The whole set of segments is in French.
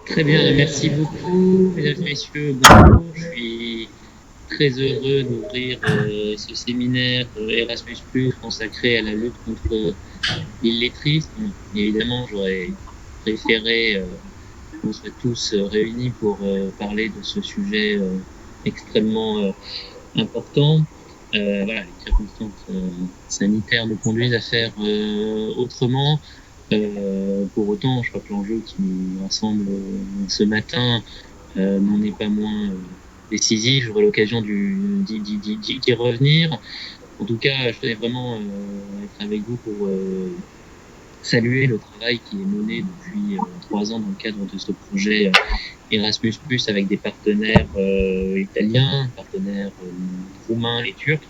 Très bien, merci beaucoup, mesdames et messieurs. Bonjour, je suis très heureux d'ouvrir ce séminaire Erasmus+, consacré à la lutte contre l'illettrisme. Évidemment, j'aurais préféré qu'on soit tous réunis pour parler de ce sujet extrêmement important. Voilà, les circonstances sanitaires nous conduisent à faire autrement. Pour autant, je crois que l'enjeu qui nous rassemble ce matin n'en est pas moins décisif. J'aurai l'occasion d'y revenir. En tout cas, je tenais vraiment être avec vous pour saluer le travail qui est mené depuis 3 ans dans le cadre de ce projet Erasmus+, avec des partenaires italiens, partenaires roumains et turcs,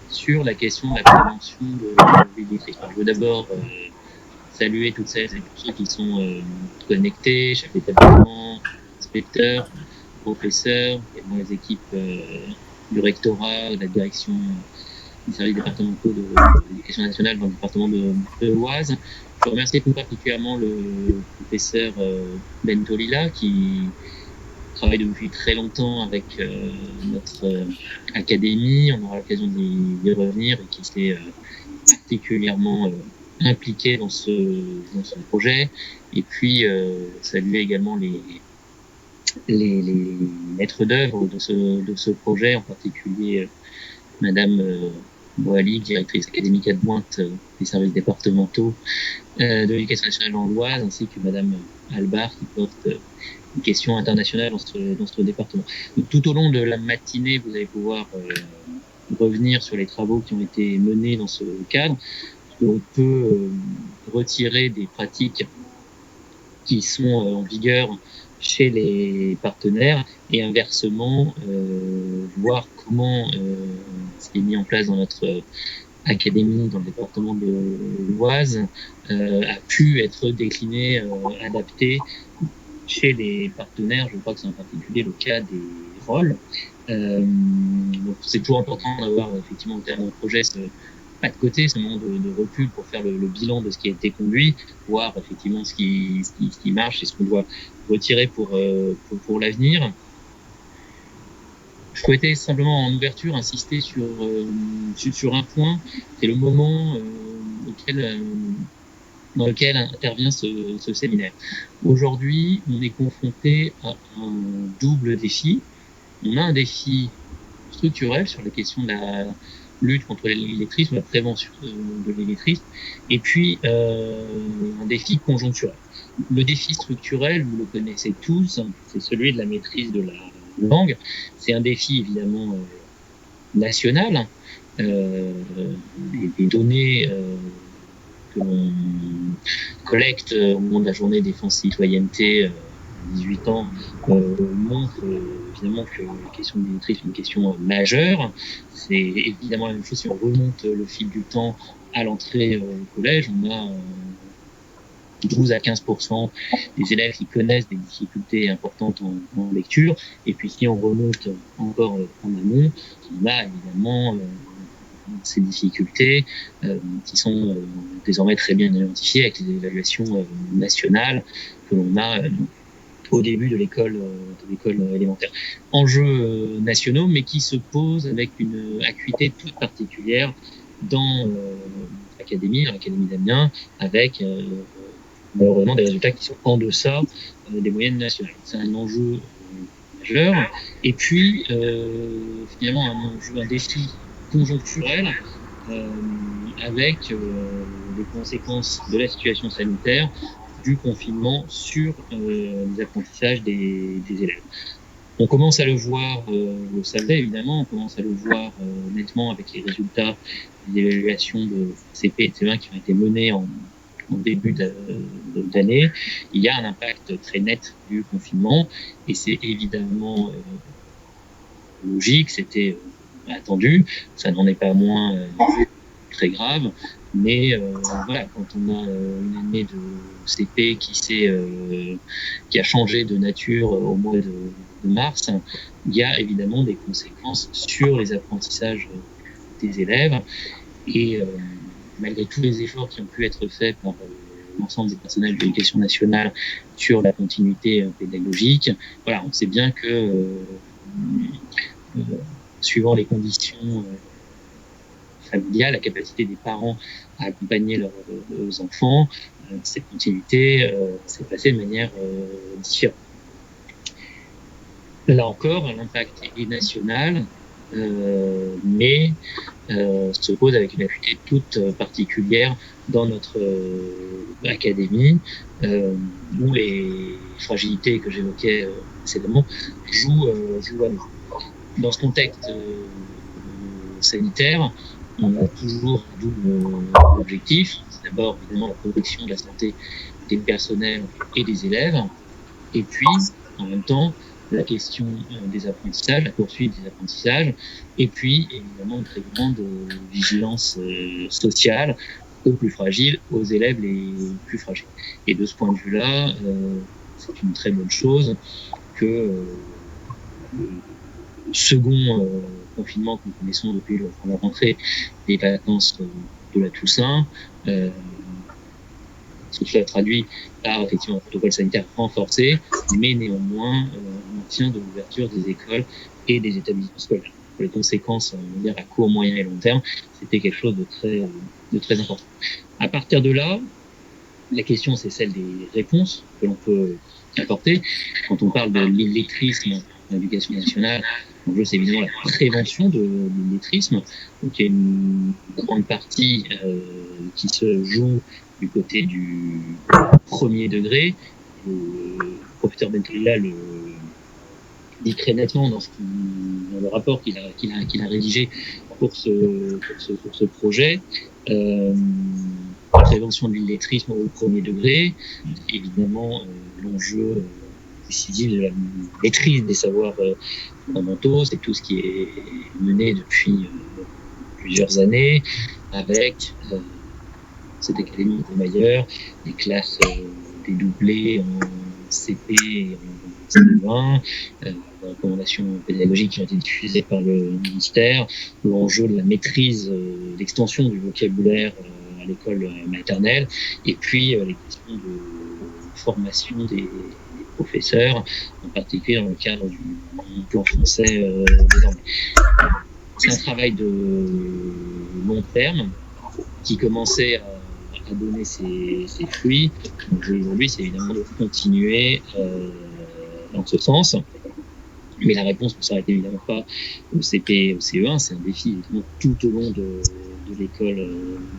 sur la question de la prévention de l'illettrisme. Je veux d'abord saluer toutes celles et tous ceux qui sont connectés, chefs d'établissement, inspecteurs, professeurs, également les équipes du rectorat, de la direction des services départementaux de l'éducation nationale dans le département de l'Oise. Je remercie tout particulièrement le professeur Bentolila qui travaille depuis très longtemps avec notre académie. On aura l'occasion d'y revenir et qui s'est particulièrement impliqué dans ce projet. Et puis, saluer également les maîtres d'œuvre de ce projet, en particulier Madame Boali, directrice académique adjointe des services départementaux de l'éducation nationale dans l'Oise, ainsi que Madame Albar, qui porte une question internationale dans ce département. Donc, tout au long de la matinée, vous allez pouvoir revenir sur les travaux qui ont été menés dans ce cadre. On peut retirer des pratiques qui sont en vigueur chez les partenaires et inversement voir comment ce qui est mis en place dans notre académie dans le département de l'Oise a pu être décliné, adapté chez les partenaires. Je crois que c'est en particulier le cas des rôles. Donc c'est toujours important d'avoir effectivement au terme d'un projet pas de côté, ce moment de recul pour faire le bilan de ce qui a été conduit, voir effectivement ce qui marche et ce qu'on doit retirer pour l'avenir. Je souhaitais simplement en ouverture insister sur un point, c'est le moment dans lequel intervient ce séminaire. Aujourd'hui, on est confronté à un double défi. On a un défi structurel sur la question de la lutte contre l'illettrisme, la prévention de l'illettrisme, et puis un défi conjoncturel. Le défi structurel, vous le connaissez tous, c'est celui de la maîtrise de la langue. C'est un défi évidemment national. Les données que l'on collecte au moment de la journée défense citoyenneté 18 ans montre évidemment que la question de l'illettrisme est une question majeure. C'est évidemment la même chose si on remonte le fil du temps à l'entrée au collège. On a 12 à 15% des élèves qui connaissent des difficultés importantes en lecture. Et puis si on remonte encore en amont, on a évidemment ces difficultés qui sont désormais très bien identifiées avec les évaluations nationales que l'on a au début de l'école élémentaire. Enjeux nationaux, mais qui se posent avec une acuité toute particulière dans l'académie d'Amiens, avec malheureusement des résultats qui sont en deçà des moyennes nationales. C'est un enjeu majeur. Et puis, finalement, un défi conjoncturel avec les conséquences de la situation sanitaire, du confinement sur les apprentissages des élèves. On commence à le voir, vous le savez évidemment, on commence à le voir nettement avec les résultats des évaluations de CP et de CE1 qui ont été menées en début d'année. Il y a un impact très net du confinement et c'est évidemment logique, c'était attendu, ça n'en est pas moins très grave, mais voilà, quand on a une année de CP qui a changé de nature au mois de mars, il y a évidemment des conséquences sur les apprentissages des élèves et malgré tous les efforts qui ont pu être faits par l'ensemble des personnels de l'éducation nationale sur la continuité pédagogique. Voilà, on sait bien que suivant les conditions familiales, la capacité des parents à accompagner leurs enfants, cette continuité s'est passée de manière différente. Là encore, l'impact est national, mais se pose avec une acuité toute particulière dans notre académie, où les fragilités que j'évoquais précédemment jouent à nous. Dans ce contexte sanitaire, on a toujours un double objectif. C'est d'abord évidemment la protection de la santé des personnels et des élèves, et puis en même temps la question des apprentissages, la poursuite des apprentissages, et puis évidemment une très grande vigilance sociale aux plus fragiles, aux élèves les plus fragiles. Et de ce point de vue-là, c'est une très bonne chose que le second confinement que nous connaissons depuis la rentrée des vacances de la Toussaint ce qui a traduit par effectivement un protocole sanitaire renforcé, mais néanmoins maintien de l'ouverture des écoles et des établissements scolaires. Pour les conséquences, on va dire à court, moyen et long terme, c'était quelque chose de très important. À partir de là, la question c'est celle des réponses que l'on peut apporter. Quand on parle de l'illettrisme en éducation nationale, l'enjeu c'est évidemment la prévention de l'illettrisme. Donc il y a une grande partie qui se joue du côté du premier degré. Le professeur Bentoula le dit très nettement dans le rapport qu'il a rédigé pour ce projet. La prévention de l'illettrisme au premier degré, évidemment l'enjeu décisif de la maîtrise des savoirs fondamentaux, c'est tout ce qui est mené depuis plusieurs années avec cette académie de Mayer, des classes dédoublées en CP et en CE1, les recommandations pédagogiques qui ont été diffusées par le ministère, l'enjeu de la maîtrise, l'extension du vocabulaire à l'école maternelle, et puis les questions de formation des professeurs, en particulier dans le cadre du plan français désormais. C'est un travail de long terme qui commençait à donner ses fruits. Aujourd'hui, c'est évidemment de continuer dans ce sens. Mais la réponse ne s'arrête évidemment pas au CP, au CE1. C'est un défi évidemment tout au long de l'école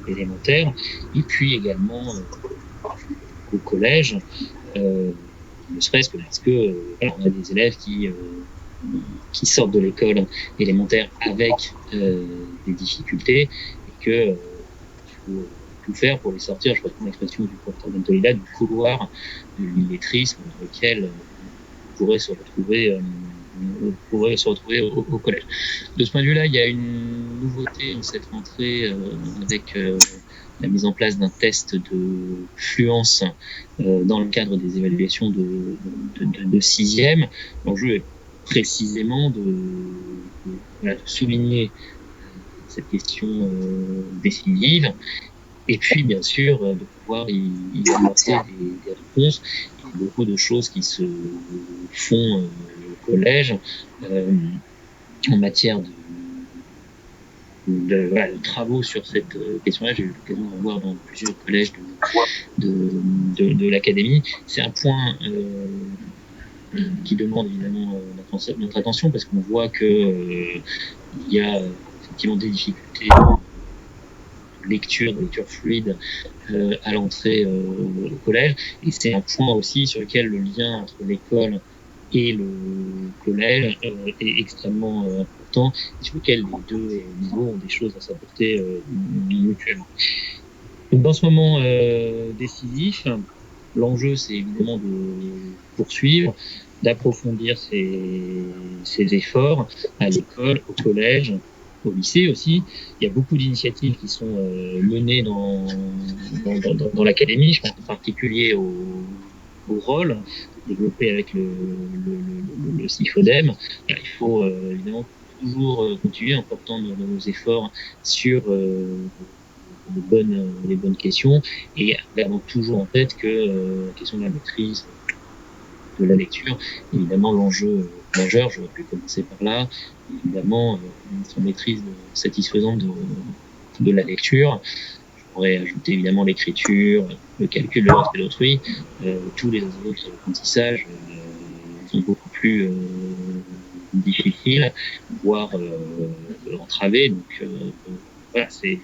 élémentaire. Et puis également au collège, ne serait-ce que parce que on a des élèves qui sortent de l'école élémentaire avec des difficultés et que faut tout faire pour les sortir, je reprends l'expression du professeur Bentoila, du couloir de l'illettrisme dans lequel on pourrait se retrouver au collège. De ce point de vue-là, il y a une nouveauté dans cette rentrée avec la mise en place d'un test de fluence dans le cadre des évaluations de sixième. L'enjeu est précisément de souligner cette question décisive, et puis bien sûr de pouvoir y apporter des réponses. Il y a beaucoup de choses qui se font au collège en matière de travaux sur cette question-là. J'ai eu l'occasion d'en voir dans plusieurs collèges de l'académie. C'est un point qui demande évidemment notre attention, parce qu'on voit que il y a effectivement des difficultés de lecture fluide à l'entrée au collège, et c'est un point aussi sur lequel le lien entre l'école et le collège est extrêmement important, et sur lequel les deux niveaux ont des choses à s'apporter mutuellement. Donc dans ce moment décisif, l'enjeu c'est évidemment de poursuivre, d'approfondir ces efforts à l'école, au collège, au lycée aussi. Il y a beaucoup d'initiatives qui sont menées dans l'académie. Je pense en particulier au rôle développé avec le CIFODEM. Il faut évidemment toujours continuer en portant nos efforts sur les bonnes questions, et gardant toujours en tête que la question de la maîtrise de la lecture, évidemment l'enjeu majeur, j'aurais pu commencer par là, évidemment sans maîtrise satisfaisante de la lecture. Je pourrais ajouter évidemment l'écriture, le calcul, le respect d'autrui, tous les autres apprentissages sont beaucoup plus difficiles, voire entravés. Donc voilà, si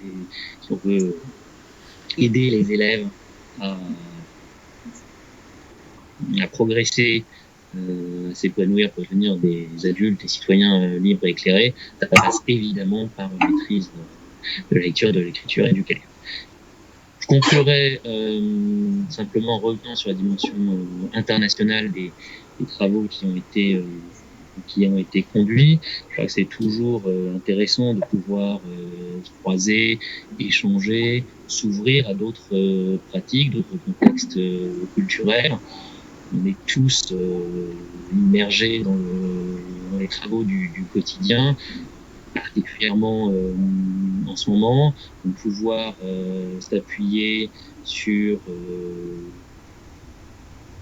on veut aider les élèves à progresser, à s'épanouir pour devenir des adultes et citoyens libres et éclairés, ça passe évidemment par une maîtrise de la lecture, de l'écriture et du calcul. Je conclurai simplement en revenant sur la dimension internationale des travaux qui ont été conduits. Je crois que c'est toujours intéressant de pouvoir se croiser, échanger, s'ouvrir à d'autres pratiques, d'autres contextes culturels. On est tous immergés dans les travaux du quotidien, particulièrement en ce moment, de pouvoir s'appuyer sur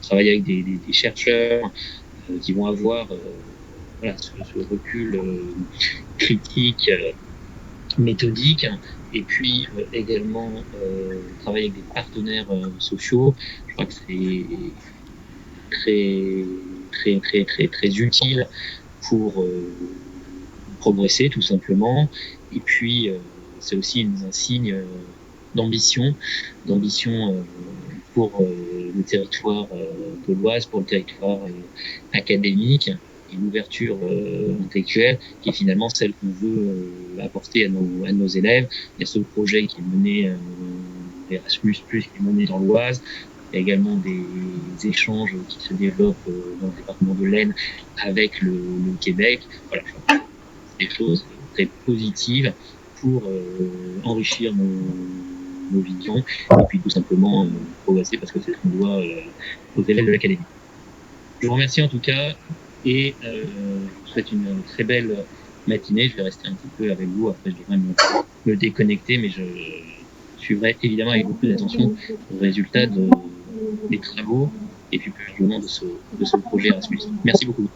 travailler avec des chercheurs qui vont avoir voilà, ce recul critique, méthodique, et puis également travailler avec des partenaires sociaux. Je crois que c'est très utile pour progresser tout simplement. Et puis c'est aussi un signe d'ambition pour le territoire de l'Oise, pour le territoire académique, et une ouverture intellectuelle qui est finalement celle qu'on veut apporter à nos élèves. Il y a ce projet qui est mené, Erasmus+, qui est mené dans l'Oise. Il y a également des échanges qui se développent dans le département de l'Aisne avec le Québec. Voilà, c'est des choses très positives pour enrichir nos visions, et puis tout simplement progresser, parce que c'est ce qu'on doit aux élèves de l'académie. Je vous remercie en tout cas, et je vous souhaite une très belle matinée. Je vais rester un petit peu avec vous, après je devrais me déconnecter, mais je suivrai évidemment avec beaucoup d'attention le résultat des travaux, et puis plus largement de ce projet Erasmus. Merci beaucoup.